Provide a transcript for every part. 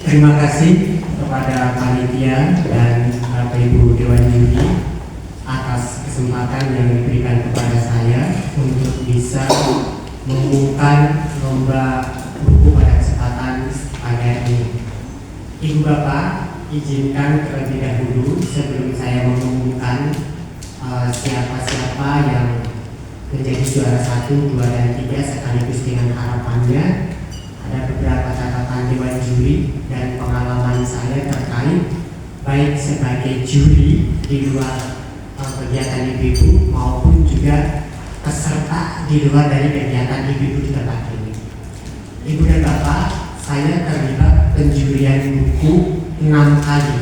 Terima kasih kepada panitia dan Bapak Ibu Dewan Juri atas kesempatan yang diberikan kepada saya untuk bisa mengumumkan lomba buku pada kesempatan pagi ini. Ibu Bapak, izinkan terlebih dahulu sebelum saya mengumumkan siapa-siapa yang menjadi juara 1, 2, dan 3 sekaligus dengan harapannya. Ada beberapa catatan Dewan Juri dan pengalaman saya terkait baik sebagai juri di luar kegiatan ibu-ibu maupun juga peserta di luar dari kegiatan ibu-ibu di tempat ini. Ibu dan Bapak, saya terlibat penjurian buku 6 kali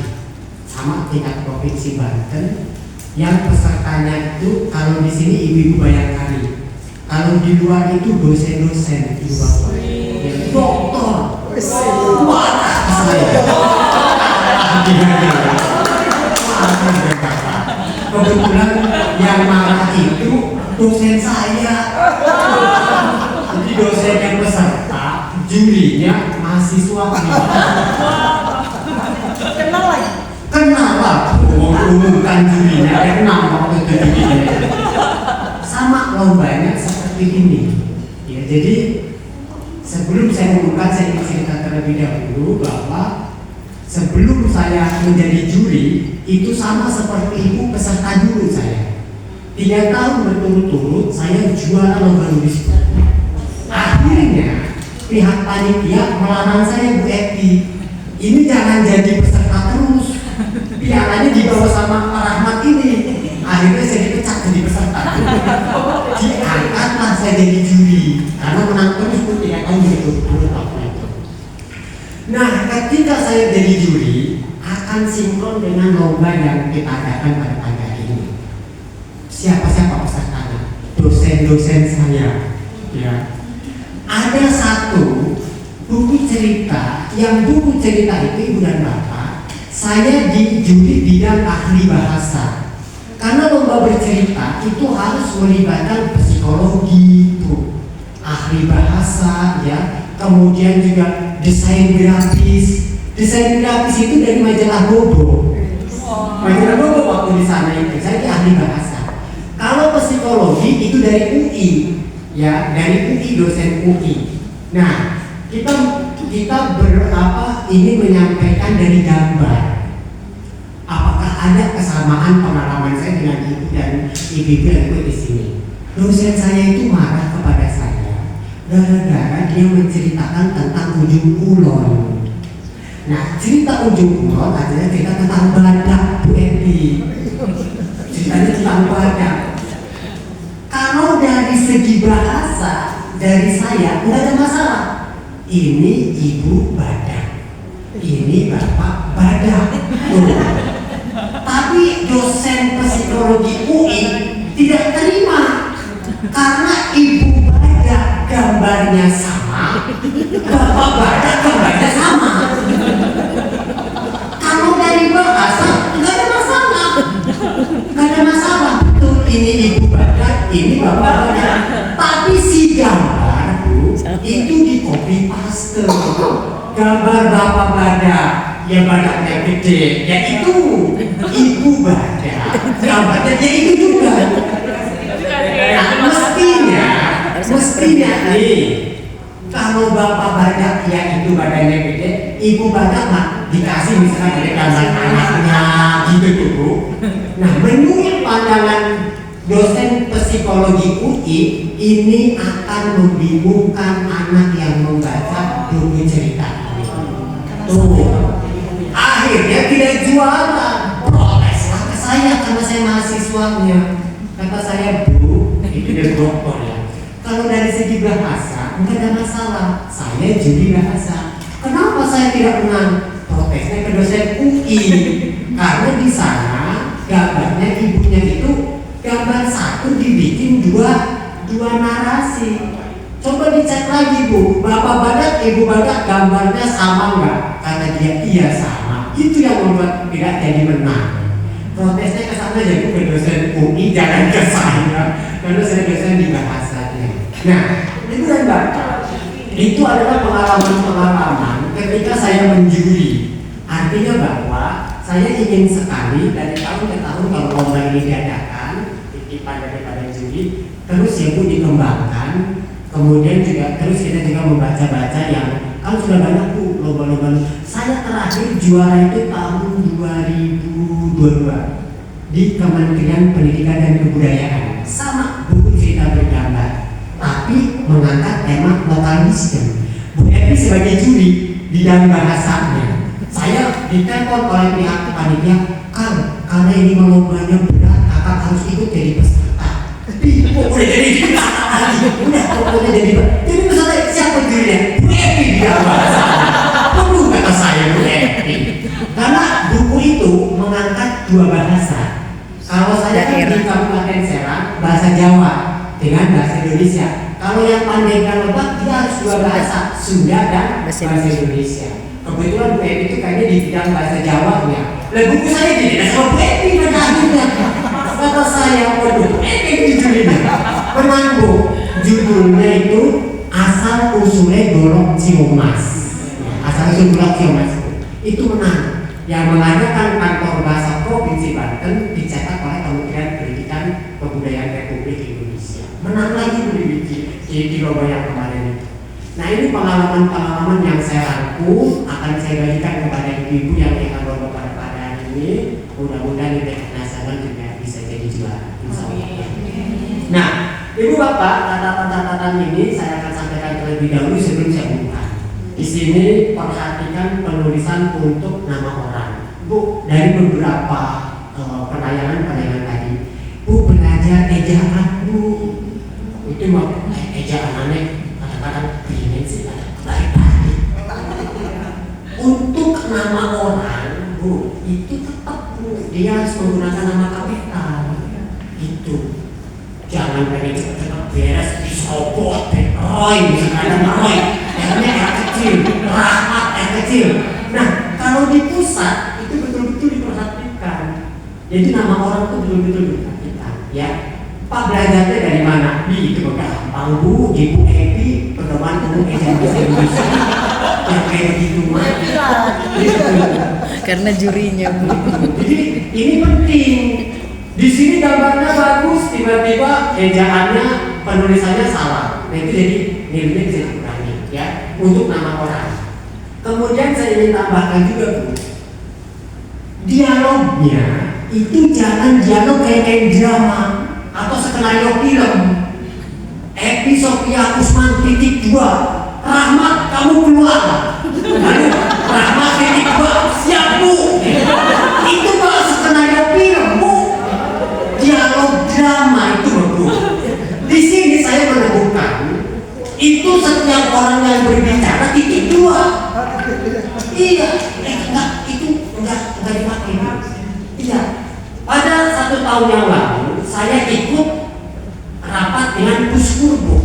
sama tingkat provinsi Banten. Yang pesertanya itu kalau di sini ibu-ibu banyak kali, kalau di luar itu dosen-dosen ibu Bapak. Doktor, kebetulan yang marah itu dosen saya. Jadi dosen yang peserta, jurinya mahasiswa. Kenal lagi? Kenal lah, umumkan jurinya, kenal waktu itu jurinya. Sama lombanya seperti ini. Ya, jadi sebelum saya mengumumkan, saya ingin cerita terlebih dahulu bahwa sebelum saya menjadi juri, itu sama seperti ibu peserta dulu saya. 3 tahun berturut-turut saya juara lomba nulis. Akhirnya pihak panitia melarang saya, Bu Eti, ini jangan jadi peserta terus, pialanya dibawa sama Pak Rahmat ini. Akhirnya saya dipecat jadi peserta. Diangkatlah saya jadi juri karena menang terus pun 3 tahun berturut-turut waktu itu. Nah, ketika saya jadi juri akan sinkron dengan lomba yang kita adakan pada pagi hari ini. Siapa-siapa pesertanya? Dosen-dosen saya. Ya. Ada satu buku cerita, yang buku cerita itu Ibu dan Bapak, saya di juri bidang ahli bahasa. Karena lomba bercerita itu harus melibatkan psikologi, Bu, ahli bahasa, ya, kemudian juga desain grafis. Desain grafis itu dari majalah Bobo. Majalah Bobo waktu di sana itu saya ahli bahasa. Kalau psikologi itu dari UI, ya, dari UI, dosen UI. Nah, kita ingin menyampaikan dari gambar. Apakah ada kesamaan pengalaman saya dengan ibu dan ibu-ibu yang ikut di sini? Dosen saya itu marah kepada saya gara-gara dia menceritakan tentang ujung kulon. Nah, cerita ujung kulon adalah cerita tentang badak, Bu Edi. Ceritanya tentang badak. Kalau dari segi bahasa dari saya nggak ada masalah. Ini ibu badak, ini bapak badak. Tapi dosen psikologi UI tidak terima karena ibu badak gambarnya sama, bapak badak gambarnya sama. Kalau dari bahasa nggak ada masalah, nggak ada masalah. Betul, ini ibu badak, ini bapak badak. Tapi si gambar, Bu, itu di copy paste. Gambar bapak badak, ya badaknya gede, ya itu ibu badak, gambarnya ya itu juga. Nah, mestinya nih, kalau bapak badak ya itu badannya gede, ibu badak mah dikasih misalnya dari gambar anaknya gitu tuh, Bu. Nah, menurut pandangan dosen psikologi UI, ini akan membingungkan anak yang membaca buku cerita. Tuh, akhirnya tidak jualan, proteslah ke saya karena saya mahasiswanya. Kata saya, Bu, itu dari dokter ya. Kalau dari segi bahasa nggak ada masalah, saya juri bahasa. Kenapa saya tidak menang? Protesnya ke dosen UI, karena di sana gambarnya ibunya itu gambar satu dibikin dua narasi. Coba dicek lagi, Bu, bapak badak, ibu badak gambarnya sama nggak? Kata dia, iya sama. Itu yang membuat tidak jadi menang. Protesnya ke sana jadi ke dosen UI, jangan ke saya. Karena Nah, itu dan Bapak, itu adalah pengalaman-pengalaman ketika saya menjuri. Artinya bahwa saya ingin sekali dari tahun ke tahun kalau lomba ini diadakan, titipan daripada juri, terus ya Bu dikembangkan. Kemudian juga terus kita juga membaca-baca yang kan sudah banyak Bu lomba-lomba. Saya terakhir juara itu tahun 2022 di Kementerian Pendidikan dan Kebudayaan, sama buku cerita bergambar, tapi mengangkat tema local wisdom. Bu Epi sebagai juri bidang bahasanya, saya ditelepon oleh pihak panitia, Kang, karena ini lombanya berat, kakak harus ikut jadi peserta. Udah jadi peserta lagi, udah pokoknya jadi peserta. Siapa jurinya? Bu Epi bidang bahasa. Perlu kata saya Bu Epi, karena buku itu mengangkat dua bahasa. Kalau saya kan di Kabupaten Serang, bahasa Jawa dengan bahasa Indonesia. Kalau yang Pandeglang Lebak, dia harus dua bahasa, Sunda dan bahasa Indonesia. Kebetulan Bu Epi itu kayaknya di bidang bahasa Jawa ya. Lah buku saya jadi sama Bu Epi pada akhirnya. Kata saya, waduh, Bu Epi judulnya. Menang Bu, judulnya itu Asal Usulnya Golok Ciumas. Asal Usul Golok Ciumas itu menang. Yang mengadakan kantor bahasa Provinsi Banten dicetak oleh Kementerian Pendidikan Kebudayaan Republik Indonesia. Menang lagi di lomba yang kemarin itu. Nah ini pengalaman-pengalaman yang saya rangkum akan saya bagikan kepada ibu-ibu yang akan lomba pada hari ini. Mudah-mudahan di tingkat nasional juga bisa jadi juara. Nah, ibu bapak, catatan-catatan ini saya akan sampaikan terlebih dahulu sebelum saya buka. Di sini perhatikan penulisan untuk nama orang. Bu, dari beberapa penayangan tadi, Bu belajar ejaan Bu. Itu mau ejaan aneh, kadang-kadang begini sih, baik-baik. Untuk nama orang, Bu, itu tetap Bu, dia harus menggunakan nama kapital. Itu. Jangan pengen cepet-cepet beres, disobot, Roy, misalkan Roy. Yang kecil, Rahmat yang kecil. Nah, kalau di pusat itu betul-betul diperhatikan. Jadi nama orang itu betul-betul diperhatikan, ya. Pak belajarnya dari mana? Itu gampang Bu, Ibu Epi, pedoman umum ejaan bahasa Indonesia. Yang kayak begitu mah. Karena jurinya Bu. Jadi ini penting. Di sini gambarnya bagus, tiba-tiba ejaannya, penulisannya salah. Nah itu jadi nilainya bisa dikurangi. Ya, untuk nama orang. Kemudian saya ingin tambahkan juga Bu, dialognya itu jangan dialog kayak drama atau skenario film. Epi Sofia Usman titik 2, Rahmat kamu keluar. Lalu Rahmat titik 2, siap Bu. Itu kalau skenario film Bu, dialog drama itu Bu. Di sini saya menemukan itu setiap orang yang berbicara titik 2. Iya, enggak dipakai. Iya. Pada 1 tahun yang lalu saya ikut rapat dengan Puskurbo,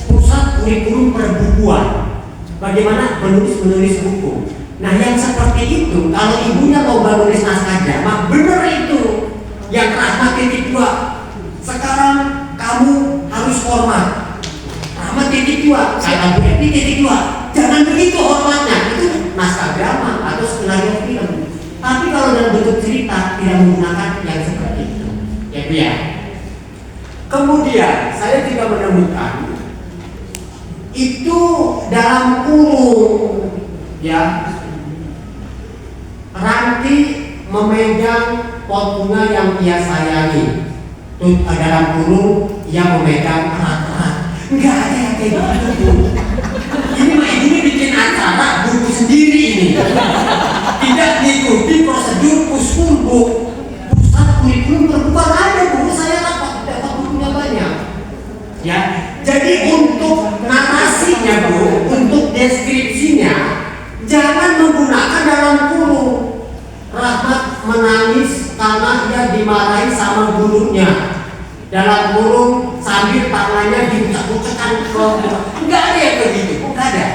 Pusat Kurikulum Perbukuan. Bagaimana menulis buku. Nah yang seperti itu, kalau ibunya lomba nulis naskah drama, bener itu. Yang Rahmat titik 2. Sekarang kamu harus hormat. Rahmat titik 2, saya Bu Epi titik 2. Jangan begitu hormatnya, itu naskah drama atau skenario film. Tapi kalau dalam bentuk cerita tidak menggunakan yang seperti itu, ya Bu ya. Kemudian saya juga menemukan itu dalam kurung, ya, Ranti memegang pot bunga yang ia sayangi. Tuh dalam kurung ia memegang erat-erat. Enggak ada yang kayak gitu. Ini mah ini bikin acara buku sendiri ini. Tidak diikuti prosedur Puskurbo, Pusat Kurikulum Perbukuan. Ada buku saya dapat bukunya banyak. Ya, jadi untuk narasinya Bu, untuk deskripsinya jangan menggunakan dalam kurung. Rahmat menangis karena ia dimarahi sama gurunya. Dalam kurung sambil tangannya diucek-ucekkan ke. Enggak ada yang begitu, enggak ada.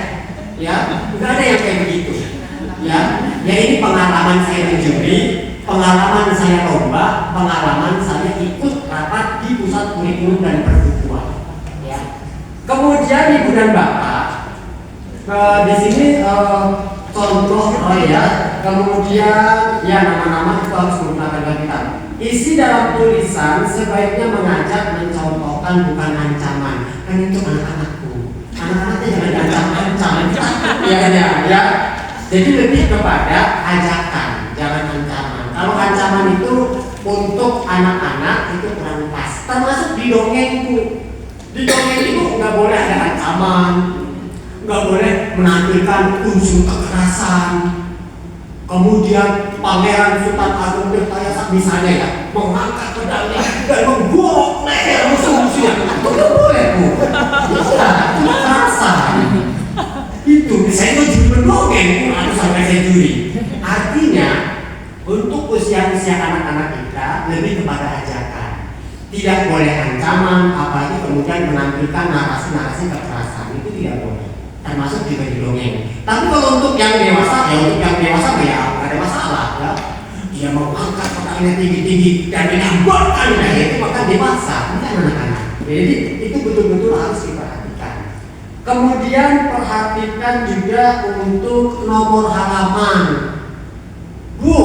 Ya, enggak ada yang kayak begitu. Ya ini pengalaman saya menjuri, pengalaman saya lomba, pengalaman saya ikut rapat di Pusat Kurikulum dan Perbukuan. Ya. Kemudian Kemudian Ibu dan Bapak, di sini contoh ya. Kemudian ya nama-nama itu harus menggunakan kita. Isi dalam tulisan sebaiknya mengajak mencontohkan bukan ancaman. Kan itu anak-anakku. Anak-anaknya jangan diancam-ancam. Ya. Jadi lebih kepada ajakan, jangan ancaman. Kalau ancaman itu untuk anak-anak itu kurang pas. Termasuk di dongeng Bu. Di dongeng itu nggak boleh ada ancaman, nggak boleh menampilkan unsur kekerasan. Kemudian Pangeran Sultan Agung Tirtayasa misalnya ya mengangkat pedangnya dan menggorok leher musuh-musuhnya. Itu nggak boleh Bu. Itu kekerasan. Itu saya juri mendongeng atau sampai saya juri. Artinya untuk usia-usia anak-anak kita lebih kepada ajakan. Tidak boleh ancaman, apalagi kemudian menampilkan narasi-narasi kekerasan, itu tidak boleh. Termasuk juga di dongeng. Tapi kalau untuk yang dewasa, ya nggak ada masalah ya. Dia mau angkat pedangnya tinggi-tinggi dan menambahkan itu maka dewasa, bukan anak-anak. Jadi itu betul-betul harus diperhatikan. Kemudian perhatikan juga untuk nomor halaman. Bu,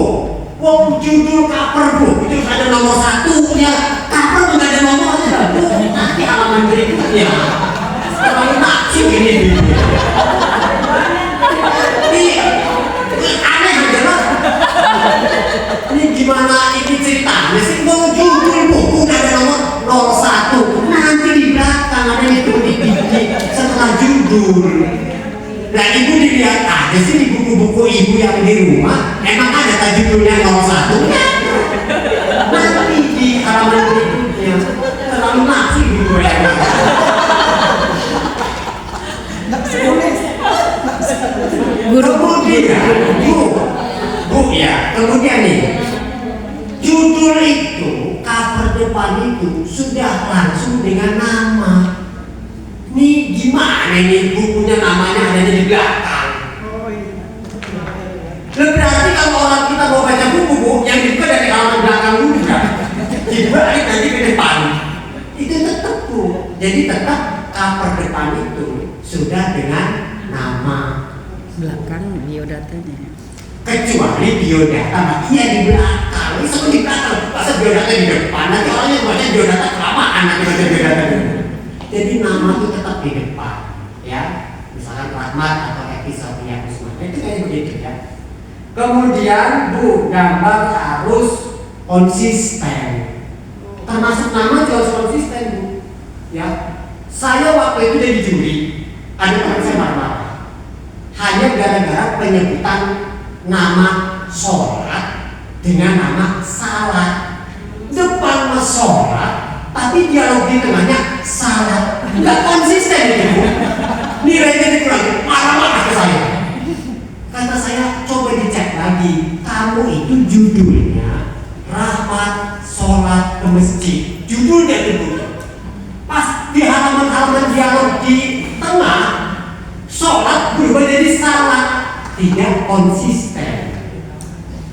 wong judul cover Bu, itu ada nomor 1 ya. Cover nggak ada nomornya Bu. Nanti halaman berikutnya. Terlalu nafsu ini Bu. Ini aneh aja lah. Ini gimana ini ceritanya sih? Wong judul buku nggak ada nomor 01. Nanti di belakang ada itu di setelah judul. Nah Ibu dilihat aja sih di buku-buku Ibu yang di rumah, emang ada judulnya 01 ya? Nanti di halaman berikutnya terlalu nafsu Ibu ya. Kemudian nih judul itu, cover depan itu sudah langsung dengan nama. Nih gimana nih bukunya namanya ada di belakang. Berarti kalau orang kita mau baca buku yang dibuka dari halaman belakang dulu kan, dibalik nanti ke depan. Itu tetap Bu. Jadi tetap cover depan itu sudah dengan nama. Belakang biodatanya. Kecuali biodata, iya di belakang. Ini semua di belakang. Masa biodata di depan? Nanti orangnya baca biodata kelamaan nanti baca biodata dulu. Jadi nama itu tetap di depan, ya. Misalkan Rahmat atau episode yang itu kayak begitu ya. Kemudian Bu, gambar harus konsisten. Termasuk nama juga harus konsisten Bu. Ya. Saya waktu itu jadi juri, ada teman saya marah-marah. Hanya gara-gara penyebutan nama sholat dengan nama salat. Depan mas sholat, tapi dialog di tengahnya salat. Nggak konsisten itu. Nilainya dikurangi, marah-marah ke saya. Kata saya, coba dicek lagi. Kamu itu judulnya Rahmat sholat ke masjid. Judulnya itu. Pas di halaman-halaman dialog di tengah, sholat berubah jadi salat. Tidak konsisten.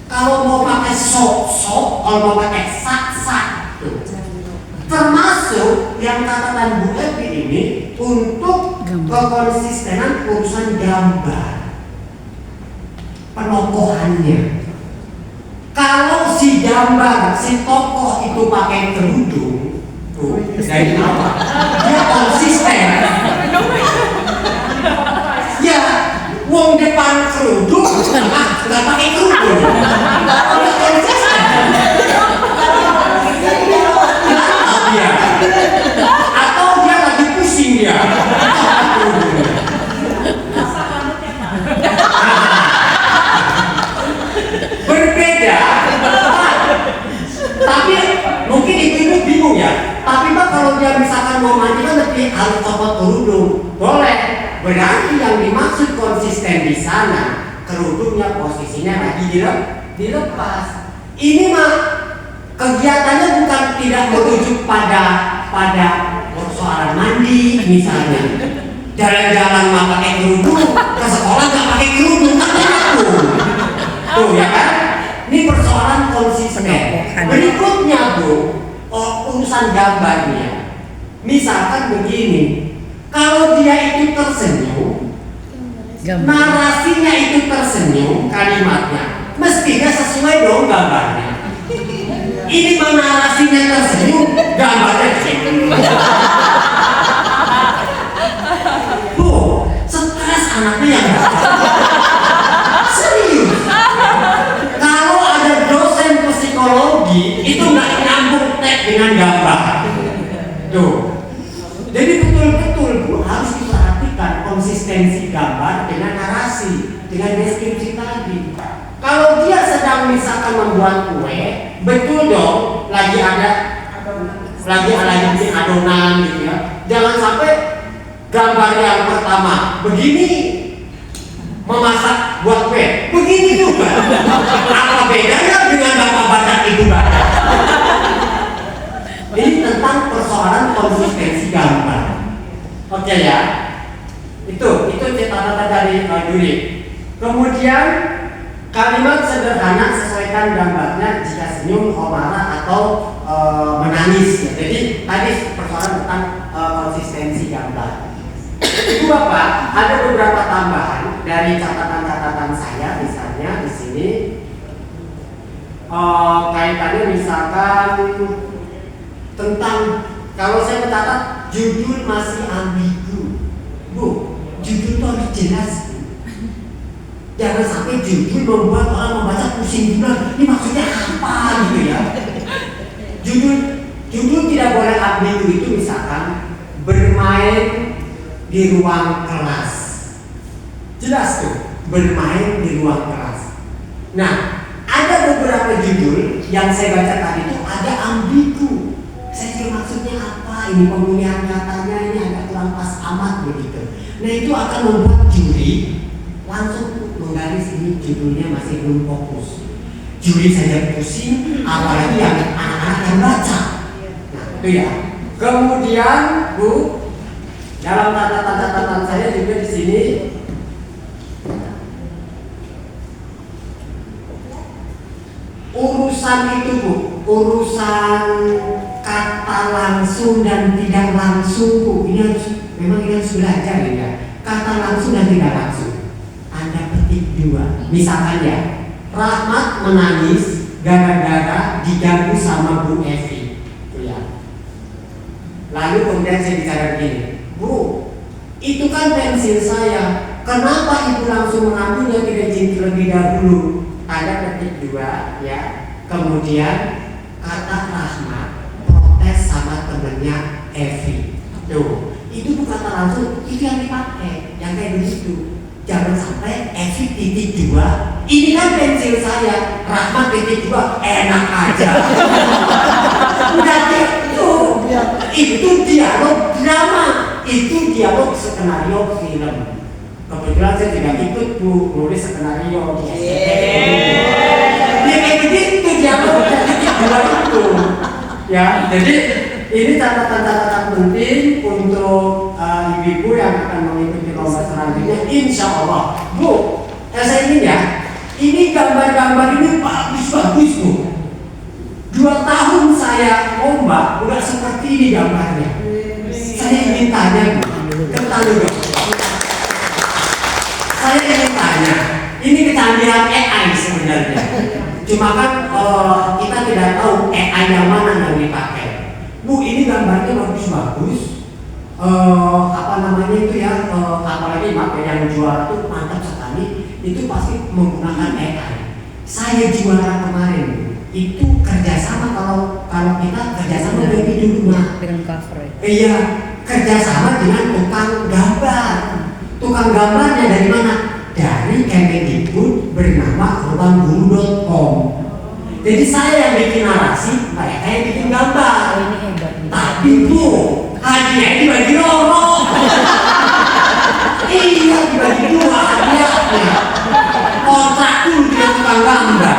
Kalau mau pakai sok-sok, kalau mau pakai sak-sak, termasuk yang katakan Bu Evi ini untuk kekonsistenan urusan gambar, penokohannya. Kalau si gambar, si tokoh itu pakai kerudung, dari apa? Dia konsisten. Ya, wong depan kerudung, nggak pakai kerudung, nggak konsisten. Dia, atau dia lagi pusing dia. Berbeda. Tapi mungkin ibu-ibu bingung ya. Tapi Pak kalau dia misalkan mau mandi kan lebih harus copot kerudung, boleh. Berarti yang dimaksud konsisten di sana kerudungnya posisinya lagi dilepas. Ini mah kegiatannya bukan tidak merujuk pada persoalan mandi misalnya. Jalan-jalan nggak pakai kerudung, ke sekolah nggak pakai kerudung, kan aku. Tuh ya kan? Ini persoalan konsisten. Berikutnya Bu, urusan gambarnya. Misalkan begini. Kalau dia itu tersenyum, narasinya itu tersenyum, kalimatnya mestinya sesuai dong gambarnya. Ini mah narasinya tersenyum, gambarnya senyum. Bu, stres anaknya yang serius. Kalau ada dosen psikologi itu nggak nyambung teks dengan gambar. Tuh. Jadi betul-betul Bu harus diperhatikan konsistensi gambar dengan narasi, dengan deskripsi tadi. Kalau dia sedang misalkan membuat kue, betul dong lagi bikin adonan gitu ya. Jangan sampai gambar yang pertama begini memasak buat kue, begini juga. Apa bedanya dengan bapak badak ibu badak? Ini tentang persoalan konsistensi gambar. Oke ya, itu catatan dari Duri. Kemudian kalimat sederhana sesuaikan gambarnya jika senyum, marah atau menangis. Jadi tadi persoalan tentang konsistensi gambar. Itu Bapak ada beberapa tambahan dari catatan-catatan saya, misalnya di sini kaitannya misalkan tentang kalau saya mencatat judul masih ambigu. Bu, judul itu harus jelas. Jangan sampai judul membuat orang membaca pusing juga. Ini maksudnya apa gitu ya? Judul tidak boleh ambigu itu misalkan bermain di ruang kelas. Jelas tuh, bermain di ruang kelas. Nah, ada beberapa judul yang saya baca tadi itu ada ambigu. Saya kira maksudnya apa? Ini pemilihan katanya ini agak kurang pas amat begitu. Nah itu akan membuat juri langsung menggaris ini judulnya masih belum fokus. Juri saja pusing, apalagi yang anak-anak yang baca. Nah itu ya. Kemudian Bu, dalam catatan saya juga di sini urusan itu Bu, urusan kata langsung dan tidak langsung Bu, ini harus belajar ya. Kata langsung dan tidak langsung. Anda petik dua. Misalkan ya, Rahmat menangis gara-gara diganggu sama Bu Evi. Itu ya. Lalu kemudian saya bicara begini, Bu, itu kan pensil saya. Kenapa Ibu langsung mengambilnya tidak izin terlebih dahulu? Ada petik dua ya. Kemudian kata Rahmat protes sama temennya Evi. Tuh, itu bukan kata langsung, itu yang dipakai, yang kayak begitu. Jangan sampai Evi titik dua. Ini kan pensil saya, Rahmat titik dua, enak aja. Udah gitu. Itu dialog drama, itu dialog skenario film. Kebetulan saya tidak ikut Bu nulis skenario di SCTV. Ya kayak begitu dialognya titik dua itu. Ya, jadi ini catatan-catatan penting untuk ibu-ibu yang akan mengikuti lomba selanjutnya, insya Allah. Bu, saya ingin ya, ini gambar-gambar ini bagus-bagus Bu. 2 tahun saya lomba, udah seperti ini gambarnya. Saya ingin tanya Bu, saya ingin tanya, ini kecanggihan AI sebenarnya. Cuma kan kita tidak tahu AI yang mana yang dipakai. Bu, ini gambarnya bagus-bagus. Apa namanya itu ya? Apalagi yang juara itu mantap sekali. Itu pasti menggunakan AI. Saya juara kemarin. Itu kerjasama kalau kita kerjasama dari dulu dengan cover. Iya, kerjasama dengan tukang gambar. Tukang gambarnya dari mana? Dari Kemendikbud bernama ruangguru.com. Jadi saya yang bikin narasi, mereka yang bikin gambar. Tapi Bu, hadiah dibagi rorok. Iya, dibagi 2 hadiahnya. Kontrak tuh dia tukang gambar.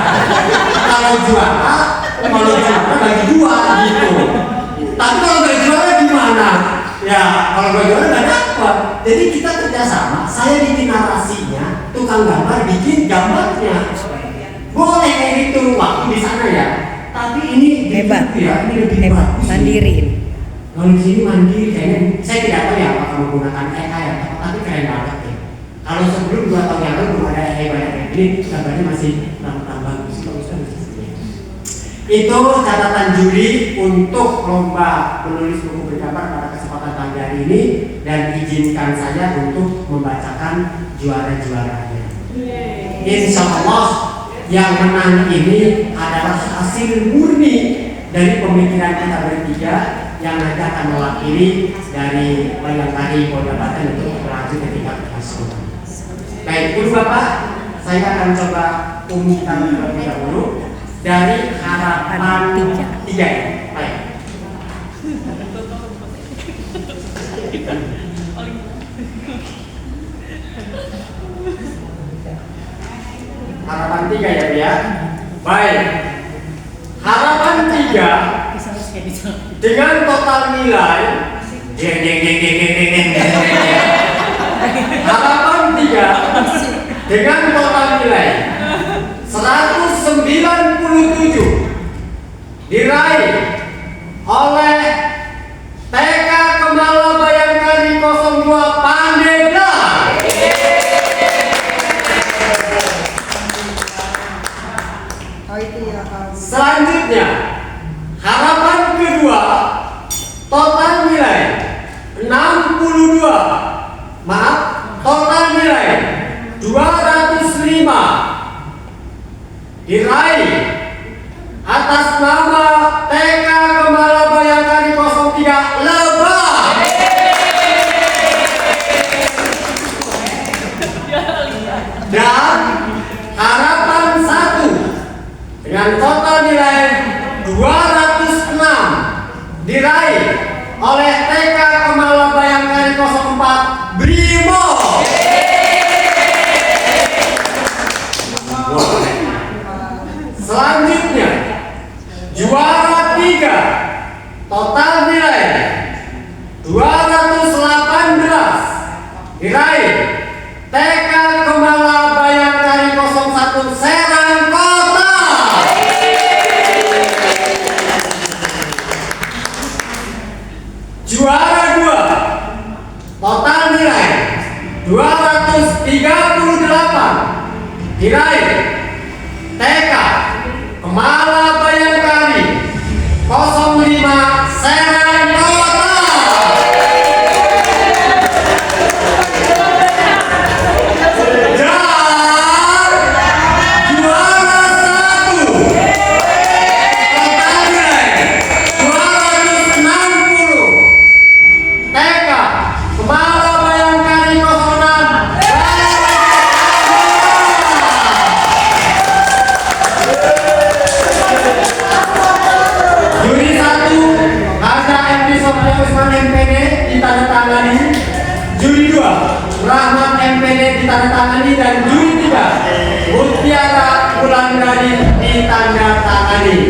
Kalau juara bagi 2 gitu. Tapi kalau nggak juara gimana? Ya, kalau nggak juara nggak dapat. Jadi kita kerjasama. Saya bikin narasinya, tukang gambar bikin gambarnya. Boleh kayak gitu waktu di sana ya. Tapi ini hebat ya, ini lebih hebat bagus. mandiri. Kalau di sini mandiri kayaknya, saya tidak tahu ya apakah menggunakan AI atau apa, tapi keren banget ya. Kalau sebelum 2 tahun yang lalu belum ada AI banyak kayak gini, gambarnya masih tambah bagus. Itu catatan juri untuk lomba menulis buku bergambar pada kesempatan pagi hari ini, dan izinkan saya untuk membacakan juara-juaranya. Insya Allah yang menang ini adalah hasil murni dari pemikiran kita bertiga yang nanti akan mewakili dari Bayangkari Polda Banten untuk berlanjut ke tingkat nasional. Baik, Ibu Bapak, saya akan coba umumkan terlebih dahulu dari harapan 3. Baik. Harapan 3 ya, ya. Baik. Harapan 3 dengan total nilai harapan 3 dengan total nilai 197 diraih oleh TK Kemala Bayangkari 02 Pandeglang. Selanjutnya, harapan kedua total nilai 62. Maaf, total nilai 205 diraih atas nama TK Kemala Bayangkari 03 Lebak. Dan harapan 1 dengan total nilai 206 diraih oleh TK Kemala Bayangkari 04 Brimo. Selanjutnya, juara 3 total nilai 218 diraih TK Kemala Bayangkari 01 Serang Kota. Juara 2 total nilai 238 diraih TK Kemala Bayangkari 05 Serang Kota. Dan juara 1 total nilai 260 TK Kemala Bayangkari 06 Juri 1 Haza MD Sofia Usman MPD ditandatangani. Juri 2 Rahmat MPD ditandatangani, dan juri 3 Mutiara Wulandari ditandatangani.